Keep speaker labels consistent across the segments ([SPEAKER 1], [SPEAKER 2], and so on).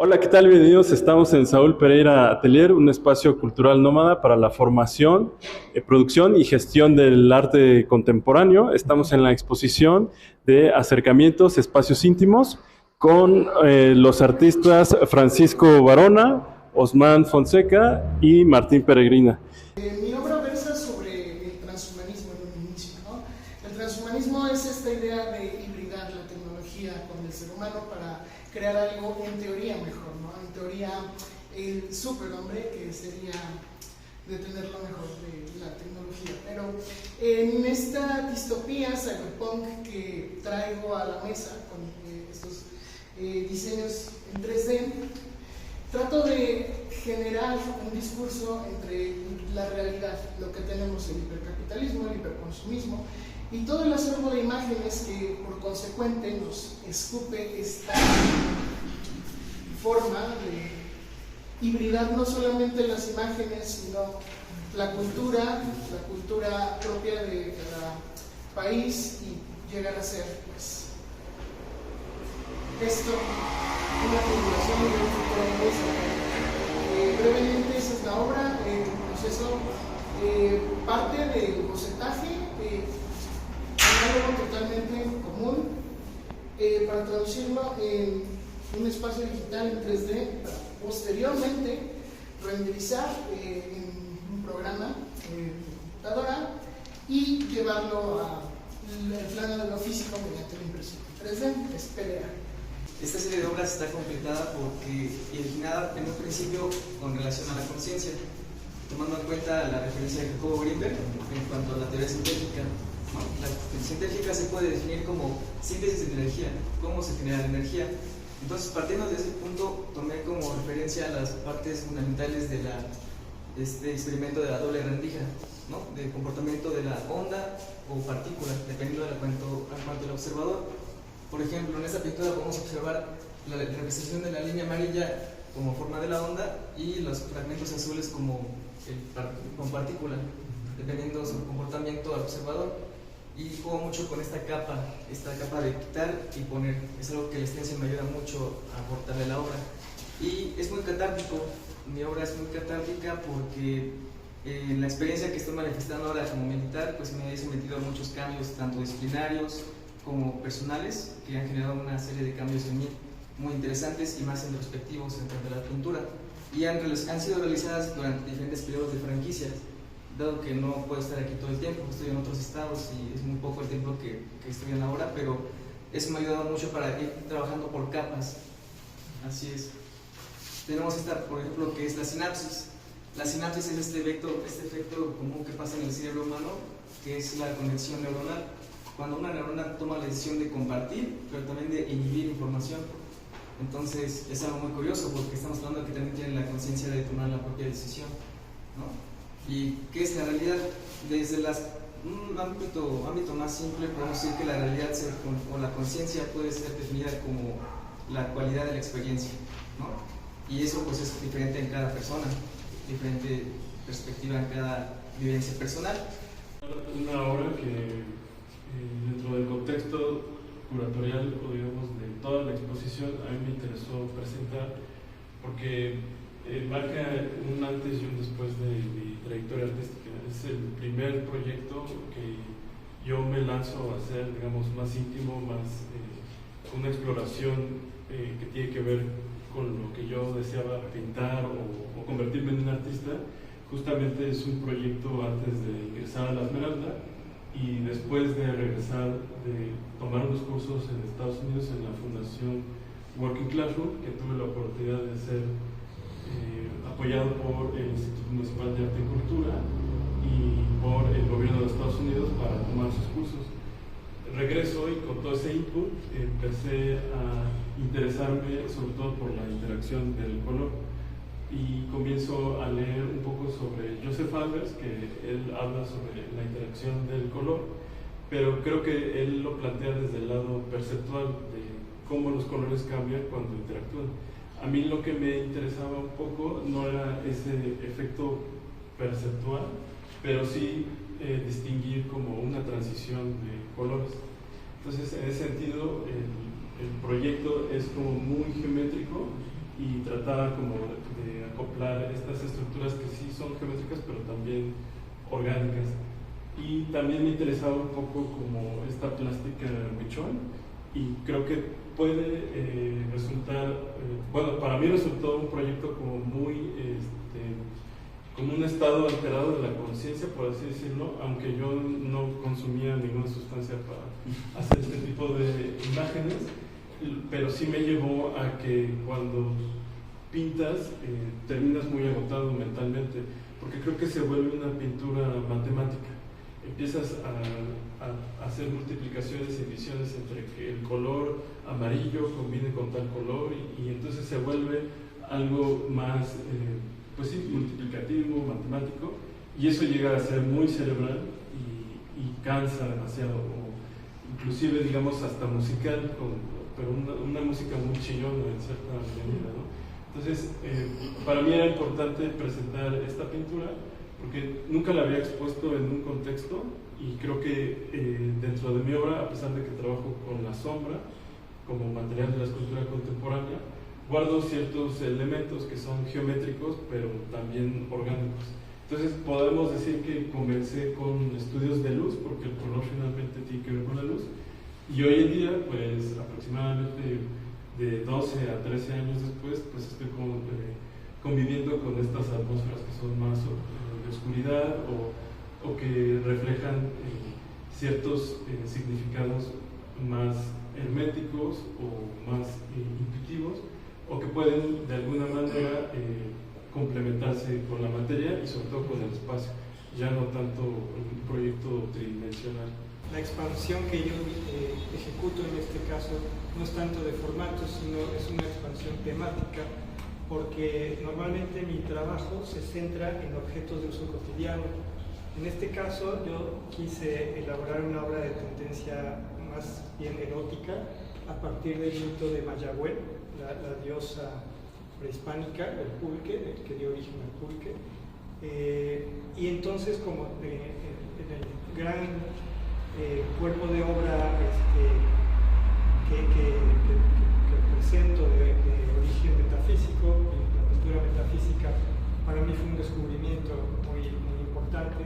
[SPEAKER 1] Hola, ¿qué tal? Bienvenidos. Estamos en Saúl Pereira Atelier, un espacio cultural nómada para la formación, producción y gestión del arte contemporáneo. Estamos en la exposición de acercamientos, espacios íntimos, con los artistas Francisco Barona, Osman Fonseca y Martín Peregrina.
[SPEAKER 2] Mi obra versa sobre el transhumanismo en un inicio, ¿no? El transhumanismo es esta idea de hibridar la tecnología con el ser humano para crear algo en teoría mejor, ¿no? En teoría el superhombre, que sería de tener lo mejor de la tecnología. Pero en esta distopía cyberpunk que traigo a la mesa con estos diseños en 3D, trato de generar un discurso entre la realidad, lo que tenemos, el hipercapitalismo, el hiperconsumismo y todo el acervo de imágenes que por consecuente nos escupe esta forma de hibridar no solamente las imágenes, sino la cultura propia de cada país y llegar a ser, pues, esto, una figuración de un futuro muy cercano. Brevemente, esa es la obra, el proceso parte del bocetaje, algo totalmente común, para traducirlo en un espacio digital en 3D, para posteriormente renderizar en un programa de computadora y llevarlo al plano de lo físico mediante la impresión 3D, es PLA.
[SPEAKER 3] Esta serie de obras está completada porque originada en un principio con relación a la conciencia, tomando en cuenta la referencia de Jacobo Greenberg en cuanto a la teoría sintética. ¿No? La sintética se puede definir como síntesis de energía, cómo se genera la energía. Entonces, partiendo de ese punto, tomé como referencia las partes fundamentales de este experimento de la doble rendija, ¿no? Del comportamiento de la onda o partícula, dependiendo de cuanto al observador. Por ejemplo, en esta pintura podemos observar la representación de la línea amarilla como forma de la onda y los fragmentos azules como partícula, dependiendo de su comportamiento al observador. Y juego mucho con esta capa de quitar y poner. Es algo que la extensión me ayuda mucho a aportarle a la obra. Y es muy catártico, mi obra es muy catártica porque en la experiencia que estoy manifestando ahora como militar, pues me he sometido a muchos cambios, tanto disciplinarios como personales, que han generado una serie de cambios en mí muy interesantes y más introspectivos en cuanto a la pintura, y han sido realizadas durante diferentes periodos de franquicias, dado que no puedo estar aquí todo el tiempo, estoy en otros estados y es muy poco el tiempo que estoy en la obra, pero eso me ha ayudado mucho para ir trabajando por capas. Así es. Tenemos esta, por ejemplo, que es la sinapsis. La sinapsis es este efecto común que pasa en el cerebro humano, que es la conexión neuronal. Cuando una neurona toma la decisión de compartir, pero también de inhibir información. Entonces es algo muy curioso porque estamos hablando de que también tienen la conciencia de tomar la propia decisión, ¿no? ¿Y qué es la realidad? Desde un ámbito más simple podemos decir que la realidad o la conciencia puede ser definida como la cualidad de la experiencia, ¿no? Y eso pues es diferente en cada persona, diferente perspectiva en cada vivencia personal.
[SPEAKER 1] Una obra que dentro del contexto curatorial o digamos de toda la exposición a mí me interesó presentar porque marca un antes y un después de mi trayectoria artística. Es el primer proyecto que yo me lanzo a hacer, digamos, más íntimo, más una exploración que tiene que ver con lo que yo deseaba pintar o convertirme en un artista. Justamente es un proyecto antes de ingresar a la Esmeralda y después de regresar, de tomar unos cursos en Estados Unidos en la Fundación Working Classroom, que tuve la oportunidad de ser apoyado por el Instituto Municipal de Arte y Cultura y por el gobierno de Estados Unidos para tomar sus cursos. Regreso y con todo ese input empecé a interesarme sobre todo por la interacción del color y comienzo a leer un poco sobre Joseph Albers, que él habla sobre la interacción del color, pero creo que él lo plantea desde el lado perceptual de cómo los colores cambian cuando interactúan. A mí lo que me interesaba un poco no era ese efecto perceptual, pero sí distinguir como una transición de colores. Entonces, en ese sentido, el proyecto es como muy geométrico y trataba como de acoplar estas estructuras que sí son geométricas, pero también orgánicas. Y también me interesaba un poco como esta plástica Huichol, y creo que puede resultar, bueno, para mí resultó un proyecto como muy, como un estado alterado de la conciencia, por así decirlo, aunque yo no consumía ninguna sustancia para hacer este tipo de imágenes, pero sí me llevó a que cuando pintas terminas muy agotado mentalmente, porque creo que se vuelve una pintura matemática. Empiezas a hacer multiplicaciones y divisiones entre que el color amarillo combine con tal color y entonces se vuelve algo más, pues sí, multiplicativo, matemático, y eso llega a ser muy cerebral y cansa demasiado, o inclusive digamos hasta musical, pero una música muy chillona en cierta medida, ¿no? Entonces, para mí era importante presentar esta pintura porque nunca la había expuesto en un contexto, y creo que dentro de mi obra, a pesar de que trabajo con la sombra como material de la escultura contemporánea, guardo ciertos elementos que son geométricos pero también orgánicos. Entonces podemos decir que comencé con estudios de luz, porque el color finalmente tiene que ver con la luz, y hoy en día, pues aproximadamente de 12 a 13 años después, pues estoy conviviendo con estas atmósferas que son más de oscuridad o que reflejan ciertos significados más herméticos o más intuitivos, o que pueden de alguna manera complementarse con la materia y sobre todo con el espacio, ya no tanto un proyecto tridimensional.
[SPEAKER 4] La expansión que yo ejecuto en este caso no es tanto de formato, sino es una expansión temática, porque normalmente mi trabajo se centra en objetos de uso cotidiano. En este caso yo quise elaborar una obra de tendencia más bien erótica a partir del mito de Mayagüel, la diosa prehispánica, el pulque, que dio origen al pulque. Y entonces, como en el gran cuerpo de obra que presento de origen metafísico, la postura metafísica para mí fue un descubrimiento muy importante.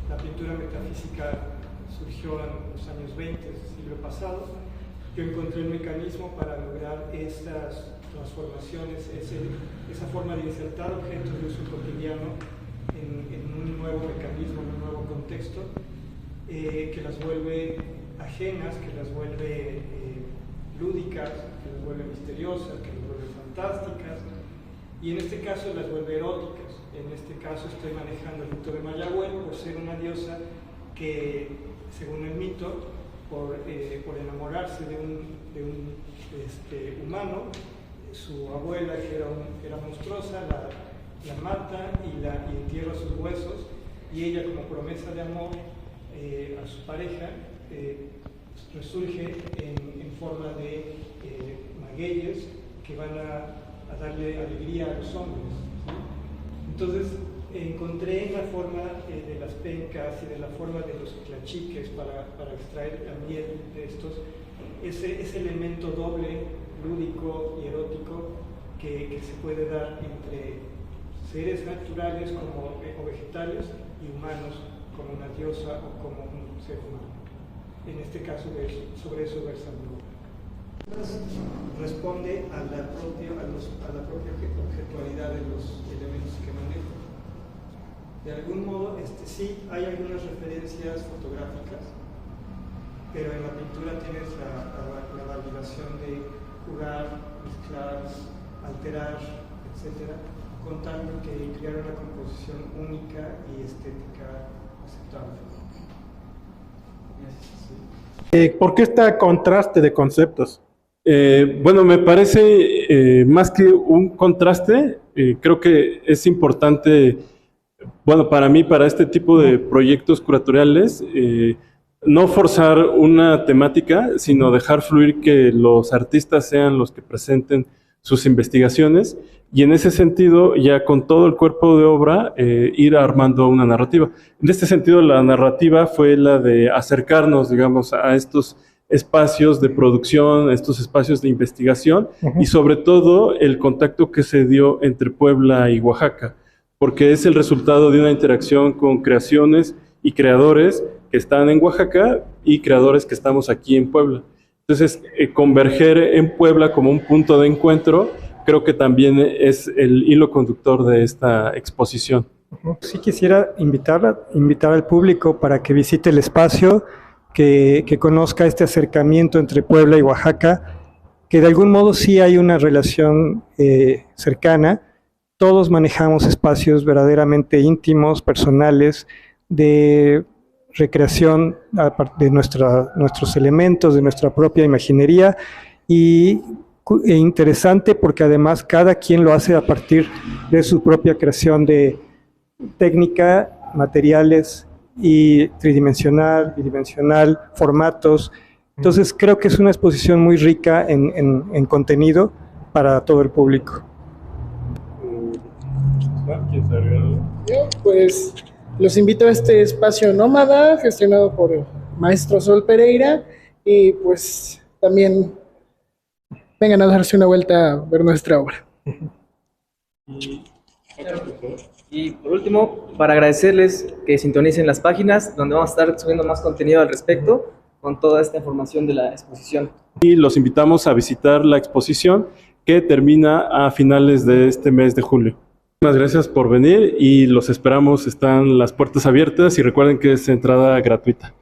[SPEAKER 4] La pintura metafísica surgió en los años 20 del siglo pasado. Yo encontré un mecanismo para lograr estas transformaciones, esa forma de insertar objetos de uso cotidiano en un nuevo mecanismo, en un nuevo contexto, que las vuelve ajenas, que las vuelve lúdicas, que las vuelve misteriosas, que las vuelve fantásticas, y en este caso las vuelve eróticas. En este caso estoy manejando el mito de Mayagüel por ser una diosa que, según el mito, por enamorarse de un humano, su abuela, que era monstruosa, la mata y entierra sus huesos, y ella, como promesa de amor a su pareja, resurge en forma de magueyes que van a darle alegría a los hombres, ¿sí? Entonces encontré en la forma de las pencas y de la forma de los tlachiques para extraer la miel de estos, ese elemento doble, lúdico y erótico que se puede dar entre seres naturales como, o vegetales, y humanos como una diosa o como un ser humano. En este caso, sobre eso versa mi obra. Responde a la propia objetualidad de los elementos que manejo. De algún modo, sí, hay algunas referencias fotográficas, pero en la pintura tienes la validación de jugar, mezclar, alterar, etc., con tal que crear una composición única y estética aceptable.
[SPEAKER 5] ¿Por qué este contraste de conceptos?
[SPEAKER 1] Bueno, me parece más que un contraste, creo que es importante, bueno, para mí, para este tipo de proyectos curatoriales, no forzar una temática, sino dejar fluir que los artistas sean los que presenten sus investigaciones, y en ese sentido, ya con todo el cuerpo de obra, ir armando una narrativa. En este sentido, la narrativa fue la de acercarnos, digamos, a estos espacios de producción, estos espacios de investigación y sobre todo el contacto que se dio entre Puebla y Oaxaca, porque es el resultado de una interacción con creaciones y creadores que están en Oaxaca y creadores que estamos aquí en Puebla. Entonces, converger en Puebla como un punto de encuentro creo que también es el hilo conductor de esta exposición.
[SPEAKER 4] Sí quisiera invitar al público para que visite el espacio, que conozca este acercamiento entre Puebla y Oaxaca, que de algún modo sí hay una relación cercana. Todos manejamos espacios verdaderamente íntimos, personales, de recreación de nuestros elementos, de nuestra propia imaginería, e interesante porque además cada quien lo hace a partir de su propia creación de técnica, materiales y tridimensional, bidimensional, formatos. Entonces creo que es una exposición muy rica en contenido para todo el público.
[SPEAKER 2] Pues los invito a este espacio nómada gestionado por el maestro Sol Pereira y pues también vengan a darse una vuelta a ver nuestra obra.
[SPEAKER 3] Y por último, para agradecerles que sintonicen las páginas donde vamos a estar subiendo más contenido al respecto con toda esta información de la exposición.
[SPEAKER 1] Y los invitamos a visitar la exposición que termina a finales de este mes de julio. Muchas gracias por venir y los esperamos, están las puertas abiertas y recuerden que es entrada gratuita.